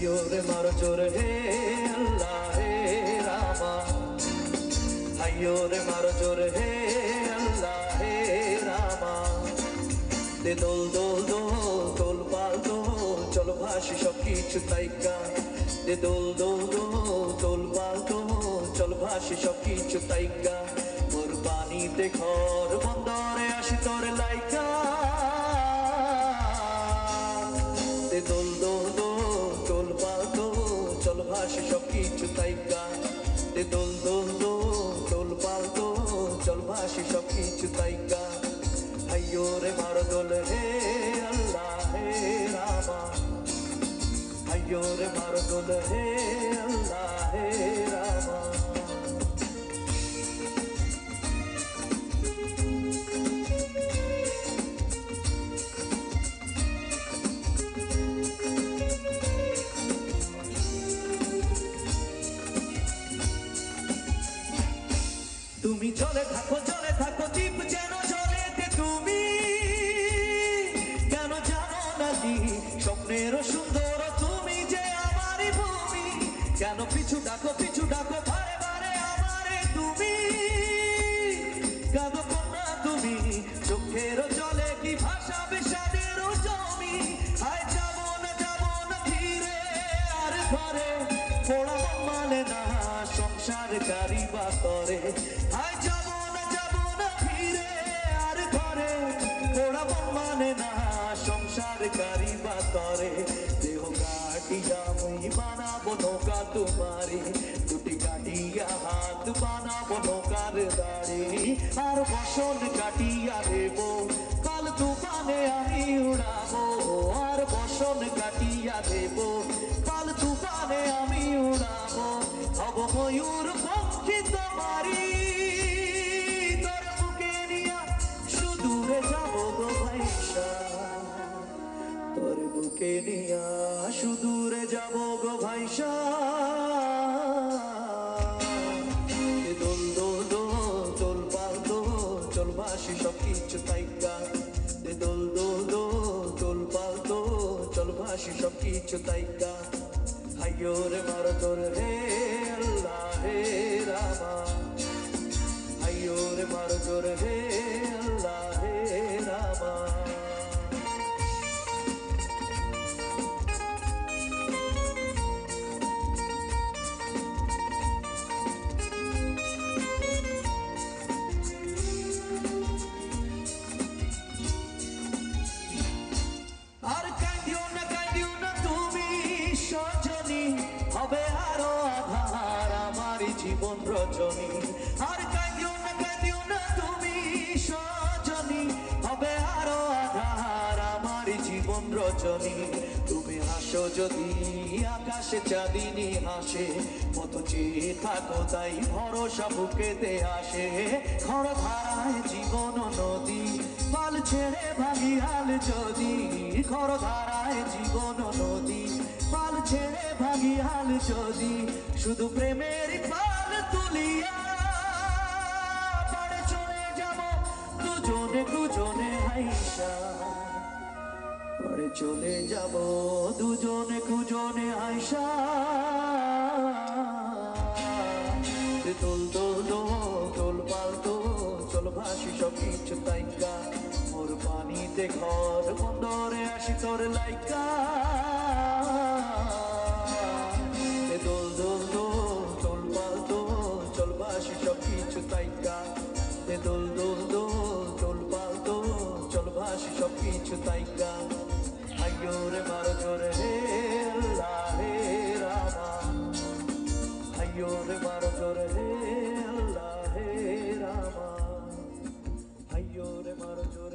হাইয়ো রে মারো জোর হে আল্লাহ হে রামা, হাইয়ো রে মারো জোর হে আল্লাহ হে রামা। দে দোল দোল দোল দোল পাল দোল, চলো ভাসি সব কিছু তাইকা। দে দোল দোল দোল দোল পাল দোল, চলো ভাসি সব কিছু তাইকা। মোর পানিতে ঘর বন্দরে আসি তোর লাইকা। দে দোল দোল দোল দোল পাল দোল, চলো ভাসি সব কিছু তাইকা। দে দোল দোল দোল দোল পাল দোল, চলো ভাসি সব কিছু তাইকা। হাইয়ো রে মারো দোল হে আল্লাহ হে রামা, হাইয়ো রে মারো দোল হে আল্লাহ হে রামা। তুমি চলে থাকো দ্বীপ যেন জলেতে, তুমি কেন জানো নাকি স্বপ্নের সুন্দর তুমি যে আমারই ভূমি। কেন পিছু ডাকো বারে বারে আমারে তুমি, কেন কন্যা তুমি চোখের জলে কি ভাসাবে সাদের জমি। আয় যাবো না ধীরে আর ঘরে, পোড়া মানে না সংসার কারি বা করে। আয় যাবো না ফিরে আর ঘরে, পোড়া মানে না সংসার কারি বা করে। দেহ কাটিয়া মুই বানাবো নৌকা তোমারি, দুটি কাটিয়া হাত বানাবো নৌকার দাড়ি। আর বসন কাটিয়া দেব কাল তুফানে আমি উড়াবো, আর বসন কাটিয়া দেব কাল তুফানে আমি উড়াবো। হব ময়ূর পক্ষী তোমারি, তোর বুকে নিয়া সুদূরে যাবো গো ভাইসা, তোর বুকে নিয়া সুদূরে যাবো গো ভাইসা। দোল দোল দোল দোল পাল দোল, চল ভাসি সব কিছু তাইকা। দোল দোল দোল দোল পাল দোল, চল ভাসি সব কিছু তাইকা। হাইয়ো রে মারো জোর হে আল্লাহ হে রামা, হাইয়ো রে মারো জোর হে আল্লাহ হে রামা। আর কাঁদিও না তুমি সজনী, হবে আরো আধার আমার জীবন রজনী। আর কাঁদিও না তুমি সজনী, হবে আরো আধার আমার জীবন রজনী। তুমি হাসো যদি আকাশে চাঁদিনী হাসে, মতো চেয়ে থাকো তাই ভরসা বুকেতে আসে। খড় ধারায় জীবন নদী, পাল ছেড়ে ভাগিয়াল যদি। খড় ধারায় জীবন নদী, পাল ছেড়ে ভাগিয়াল যদি। শুধু প্রেমের পাল তুলিয়া পাড়ে চলে যাব দুজনে হাইসা, পাড়ে চলে যাব দুজনে হাইসা। দোল দোল দোল দোল পাল দোল, চল ভাসি সব কিছু তাইকা। মোর পানিতে ঘর বন্দরে আসি তোর লাইকা। দোল দোল দোল দোল পাল দোল, চল ভাসি সব কিছু তাইকা। দোল দোল দোল দোল পাল দোল, চল ভাসি সব কিছু তাইকা। হাইয়ো রে মারো জোর হে আল্লাহ হে রামা, হাইয়ো রে মারো জোর হে আল্লাহ হে রামা, হাইয়ো রে মারো জোর